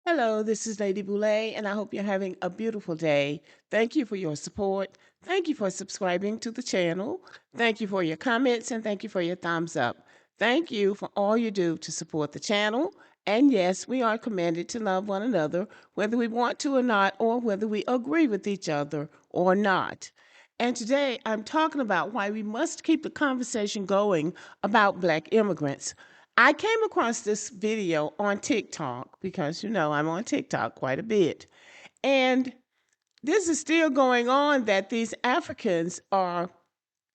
Hello, this is Lady Boulay, and I hope you're having a beautiful day. Thank you for your support. Thank you for subscribing to the channel. Thank you for your comments, and thank you for your thumbs up. Thank you for all you do to support the channel. And yes, we are commanded to love one another, whether we want to or not, or whether we agree with each other or not. And today I'm talking about why we must keep the conversation going about Black immigrants. I came across this video on TikTok because, I'm on TikTok quite a bit. And this is still going on that these Africans are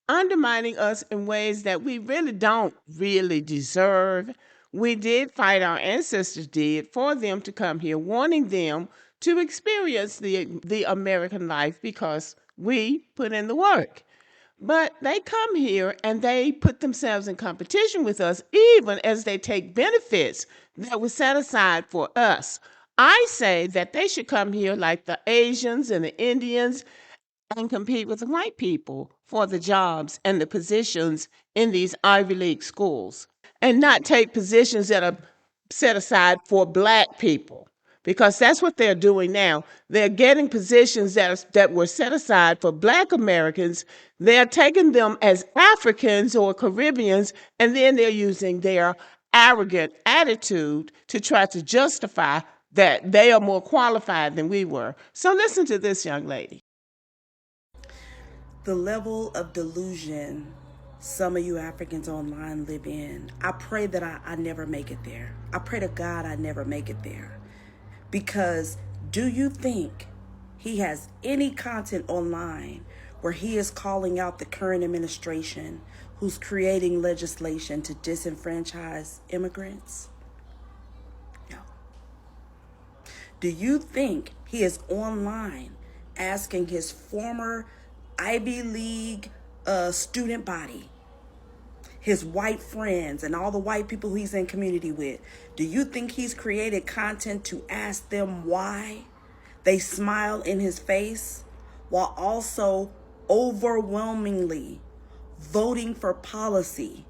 undermining us in ways that we really don't really deserve. We did fight, our ancestors did, for them to come here, wanting them to experience the American life because we put in the work. But they come here and they put themselves in competition with us, even as they take benefits that were set aside for us. I say that they should come here like the Asians and the Indians and compete with the white people for the jobs and the positions in these Ivy League schools, and not take positions that are set aside for Black people, because that's what they're doing now. They're getting positions that were set aside for Black Americans. They're taking them as Africans or Caribbeans, and then they're using their arrogant attitude to try to justify that they are more qualified than we were. So listen to this young lady. The level of delusion some of you Africans online live in, I pray that I never make it there. I pray to God I never make it there. Because do you think he has any content online where he is calling out the current administration who's creating legislation to disenfranchise immigrants? No. Do you think he is online asking his former Ivy League student body, his white friends, and all the white people he's in community with, do you think he's created content to ask them why they smile in his face while also overwhelmingly voting for policy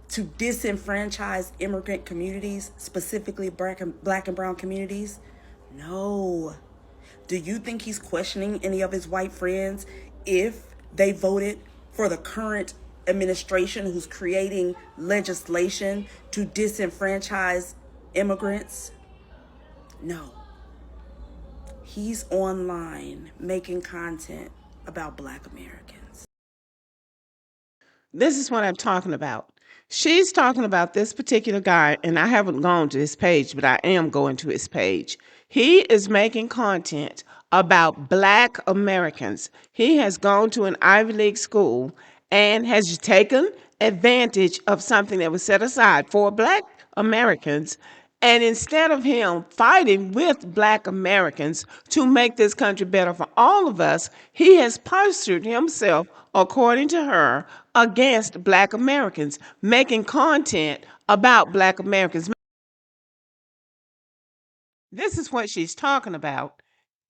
to disenfranchise immigrant communities, specifically black and brown communities? No. Do you think he's questioning any of his white friends if they voted for the current administration who's creating legislation to disenfranchise immigrants? No. He's online making content about Black Americans. This is what I'm talking about. She's talking about this particular guy, and I haven't gone to his page, but I am going to his page. He is making content about Black Americans. He has gone to an Ivy League school and has taken advantage of something that was set aside for Black Americans. And instead of him fighting with Black Americans to make this country better for all of us, he has postured himself, according to her, against Black Americans, making content about Black Americans. This is what she's talking about.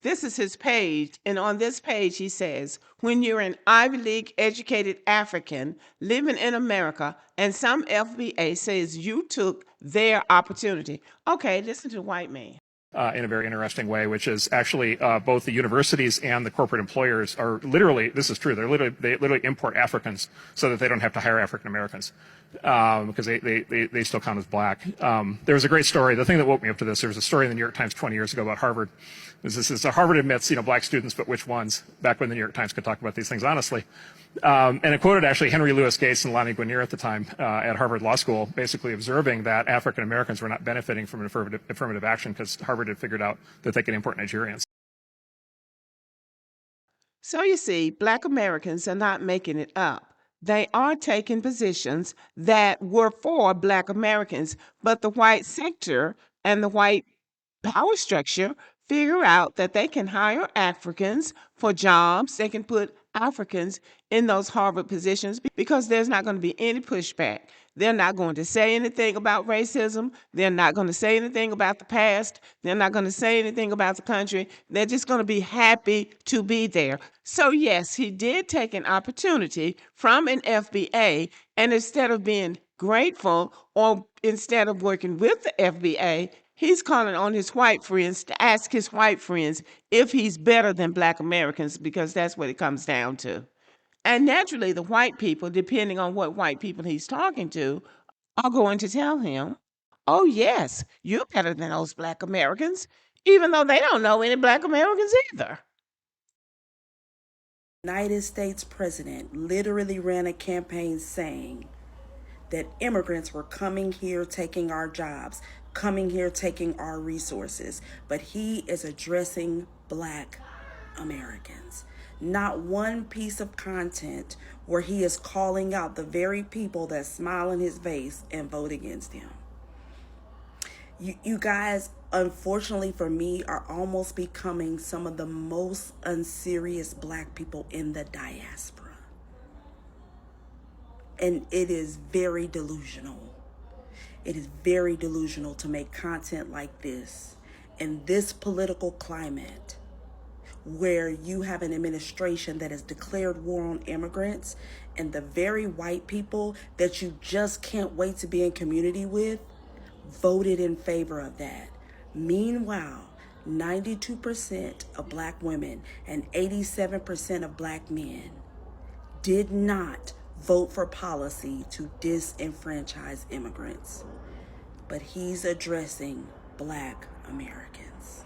This is his page, and on this page he says, when you're an Ivy League educated African living in America and some FBA says you took their opportunity. Okay, listen to the white man. In a very interesting way, which is actually both the universities and the corporate employers are literally, this is true, they literally import Africans so that they don't have to hire African Americans. because they still count as black. There was a great story. The thing that woke me up to this, there was a story in the New York Times 20 years ago about Harvard. This is Harvard admits, black students, but which ones? Back when the New York Times could talk about these things honestly. And it quoted actually Henry Louis Gates and Lonnie Guinier at the time at Harvard Law School, basically observing that African Americans were not benefiting from affirmative action because Harvard had figured out that they could import Nigerians. So you see, Black Americans are not making it up. They are taking positions that were for Black Americans, but the white sector and the white power structure figure out that they can hire Africans for jobs. They can put Africans in those Harvard positions because there's not going to be any pushback. They're not going to say anything about racism. They're not going to say anything about the past. They're not going to say anything about the country. They're just going to be happy to be there. So yes, he did take an opportunity from an FBA, and instead of being grateful or instead of working with the FBA, he's calling on his white friends to ask his white friends if he's better than Black Americans, because that's what it comes down to. And naturally, the white people, depending on what white people he's talking to, are going to tell him, oh, yes, you're better than those Black Americans, even though they don't know any Black Americans either. United States president literally ran a campaign saying that immigrants were coming here taking our jobs, coming here taking our resources, but he is addressing Black Americans. Not one piece of content where he is calling out the very people that smile in his face and vote against him. You guys, unfortunately for me, are almost becoming some of the most unserious Black people in the diaspora. And it is very delusional. It is very delusional to make content like this in this political climate where you have an administration that has declared war on immigrants, and the very white people that you just can't wait to be in community with voted in favor of that. Meanwhile, 92% of Black women and 87% of Black men did not vote for policy to disenfranchise immigrants. But he's addressing Black Americans.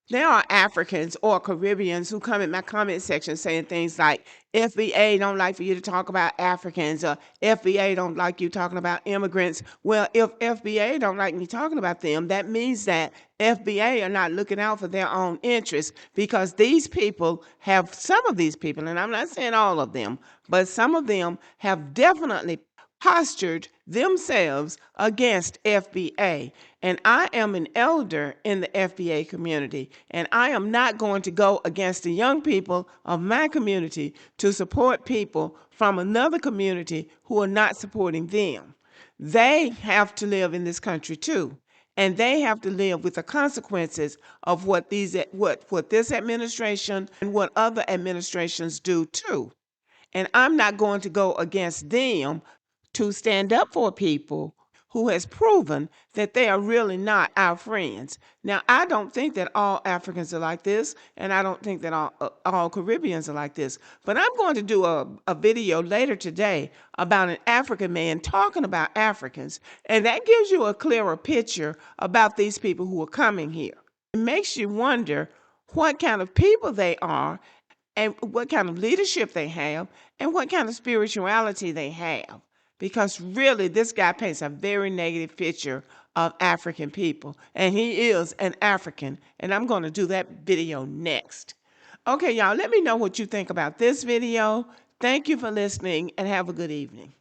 There are Africans or Caribbeans who come in my comment section saying things like, FBA don't like for you to talk about Africans, or FBA don't like you talking about immigrants. Well, if FBA don't like me talking about them, that means that FBA are not looking out for their own interests, because these people have, some of these people, and I'm not saying all of them, but some of them have definitely postured themselves against FBA. And I am an elder in the FBA community, and I am not going to go against the young people of my community to support people from another community who are not supporting them. They have to live in this country too, and they have to live with the consequences of what this administration and what other administrations do too. And I'm not going to go against them to stand up for people who has proven that they are really not our friends. Now, I don't think that all Africans are like this, and I don't think that all Caribbeans are like this. But I'm going to do a video later today about an African man talking about Africans, and that gives you a clearer picture about these people who are coming here. It makes you wonder what kind of people they are, and what kind of leadership they have, and what kind of spirituality they have. Because really, this guy paints a very negative picture of African people, and he is an African, and I'm going to do that video next. Okay, y'all, let me know what you think about this video. Thank you for listening, and have a good evening.